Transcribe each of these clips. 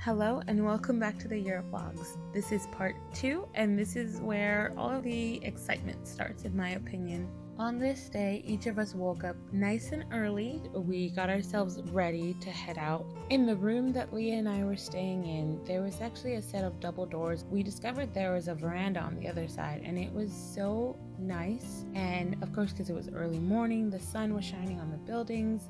Hello and welcome back to the Europe Vlogs. This is part 2 and this is where all of the excitement starts, in my opinion. On this day, each of us woke up nice and early. We got ourselves ready to head out. In the room that Leah and I were staying in, there was actually a set of double doors. We discovered there was a veranda on the other side and it was so nice. And of course, because it was early morning, the sun was shining on the buildings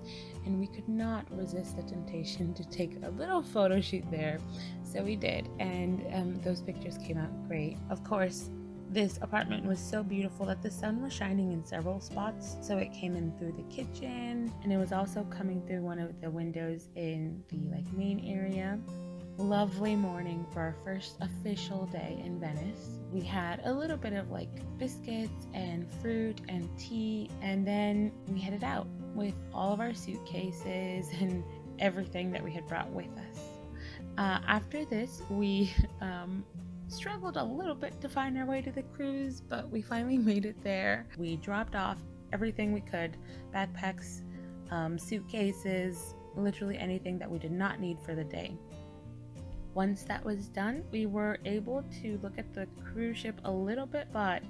and we could not resist the temptation to take a little photo shoot there. So we did, and those pictures came out great. Of course, this apartment was so beautiful that the sun was shining in several spots, so it came in through the kitchen and it was also coming through one of the windows in the main area. Lovely morning for our first official day in Venice. We had a little bit of biscuits and fruit and tea, and then we headed out with all of our suitcases and everything that we had brought with us. After this, we struggled a little bit to find our way to the cruise, but we finally made it there. We dropped off everything we could, backpacks, suitcases, literally anything that we did not need for the day. Once that was done, we were able to look at the cruise ship a little bit, but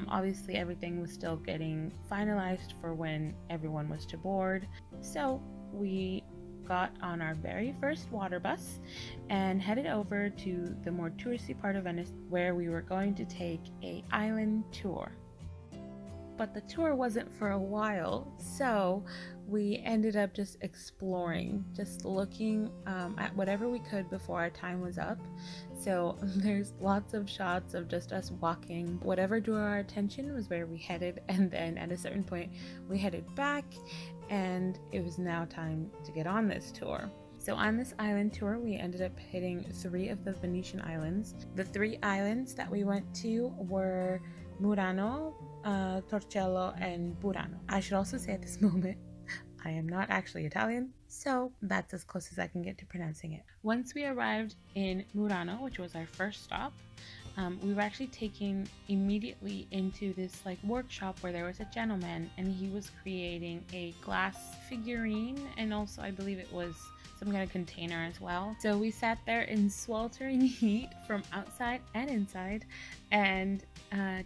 obviously everything was still getting finalized for when everyone was to board. So we got on our very first water bus and headed over to the more touristy part of Venice, where we were going to take an island tour. But the tour wasn't for a while, so we ended up just exploring, just looking at whatever we could before our time was up. So there's lots of shots of just us walking. Whatever drew our attention was where we headed, and then at a certain point we headed back, and it was now time to get on this tour. So on this island tour, we ended up hitting 3 of the Venetian islands. The 3 islands that we went to were Murano, Torcello, and Burano. I should also say at this moment, I am not actually Italian, so that's as close as I can get to pronouncing it. Once we arrived in Murano, which was our first stop, we were actually taken immediately into this workshop where there was a gentleman and he was creating a glass figurine, and also I believe it was some kind of container as well. So we sat there in sweltering heat from outside and inside and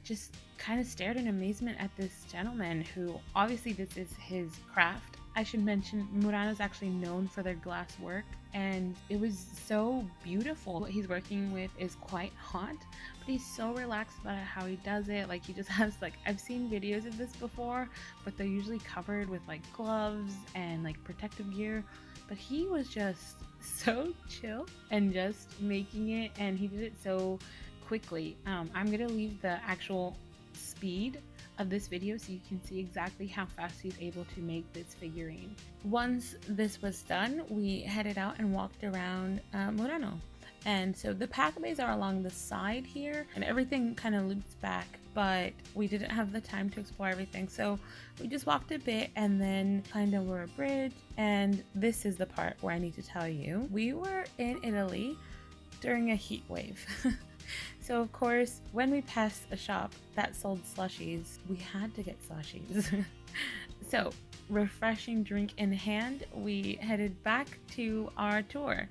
just kind of stared in amazement at this gentleman who, obviously this is his craft. I should mention Murano is actually known for their glass work, and it was so beautiful. What he's working with is quite hot, but he's so relaxed about how he does it. He just has I've seen videos of this before, but they're usually covered with gloves and protective gear, but he was just so chill and just making it, and he did it so quickly. I'm gonna leave the actual speed of this video so you can see exactly how fast he's able to make this figurine. Once this was done, we headed out and walked around Murano. And so the pathways are along the side here and everything kind of loops back, but we didn't have the time to explore everything, so we just walked a bit and then climbed over a bridge. And this is the part where I need to tell you, we were in Italy during a heat wave. So of course, when we passed a shop that sold slushies, we had to get slushies. So, refreshing drink in hand, we headed back to our tour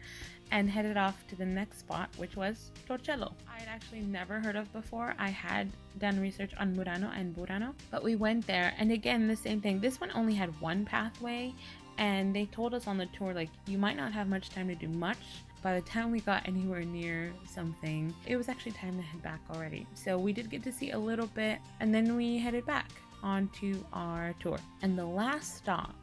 and headed off to the next spot, which was Torcello. I had actually never heard of before. I had done research on Murano and Burano, but we went there, and again, the same thing. This one only had one pathway, and they told us on the tour, you might not have much time to do much. By the time we got anywhere near something, it was actually time to head back already. So we did get to see a little bit, and then we headed back onto our tour. And the last stop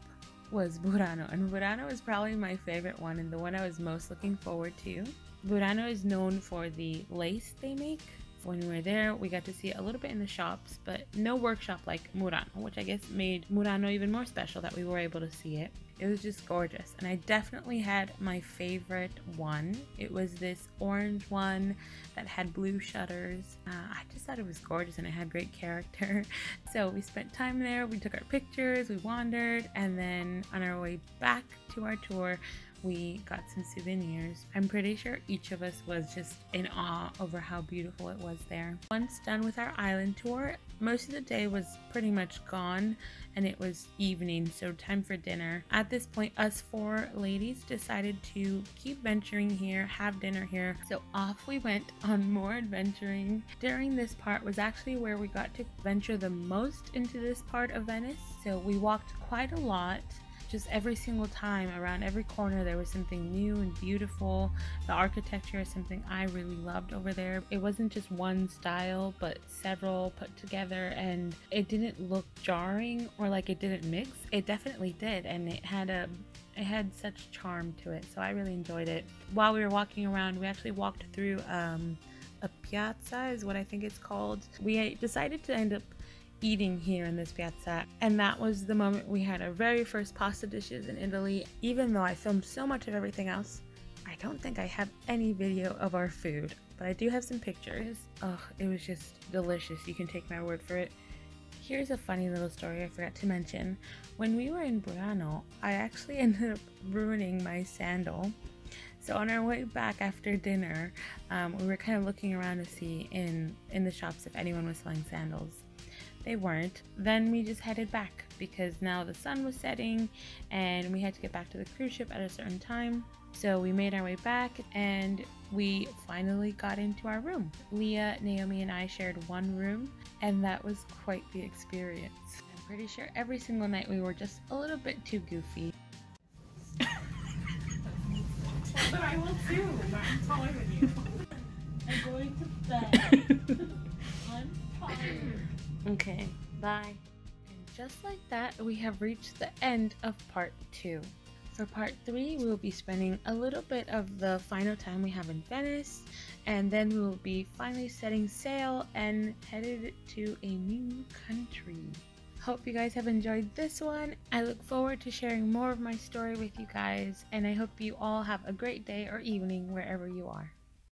was Burano, and Burano is probably my favorite one and the one I was most looking forward to. Burano is known for the lace they make. When we were there, we got to see it a little bit in the shops, but no workshop like Murano, which I guess made Murano even more special that we were able to see it. It was just gorgeous, and I definitely had my favorite one. It was this orange one that had blue shutters. I just thought it was gorgeous and it had great character. So we spent time there, we took our pictures, we wandered, and then on our way back to our tour, we got some souvenirs. I'm pretty sure each of us was just in awe over how beautiful it was there. Once done with our island tour, most of the day was pretty much gone and it was evening, so time for dinner. At this point, us 4 ladies decided to keep venturing here, have dinner here, so off we went on more adventuring. During this part was actually where we got to venture the most into this part of Venice, so we walked quite a lot. Just every single time, around every corner, there was something new and beautiful. The architecture is something I really loved over there. It wasn't just one style, but several put together, and it didn't look jarring or like it didn't mix. It definitely did, and it had such charm to it, so I really enjoyed it. While we were walking around, we actually walked through a piazza is what I think it's called. We decided to end up eating here in this piazza, and that was the moment we had our very first pasta dishes in Italy. Even though I filmed so much of everything else, I don't think I have any video of our food, but I do have some pictures. Oh, it was just delicious, you can take my word for it. Here's a funny little story I forgot to mention. When we were in Burano, I actually ended up ruining my sandal. So on our way back after dinner, we were kind of looking around to see in the shops if anyone was selling sandals. They weren't. Then we just headed back because now the sun was setting and we had to get back to the cruise ship at a certain time. So we made our way back and we finally got into our room. Leah, Naomi, and I shared one room, and that was quite the experience. I'm pretty sure every single night we were just a little bit too goofy. But I will too. I'm taller than you. I'm going to bed. I'm tired. Okay, bye. And just like that, we have reached the end of part 2. For part 3, we will be spending a little bit of the final time we have in Venice, and then we will be finally setting sail and headed to a new country. Hope you guys have enjoyed this one. I look forward to sharing more of my story with you guys, and I hope you all have a great day or evening wherever you are.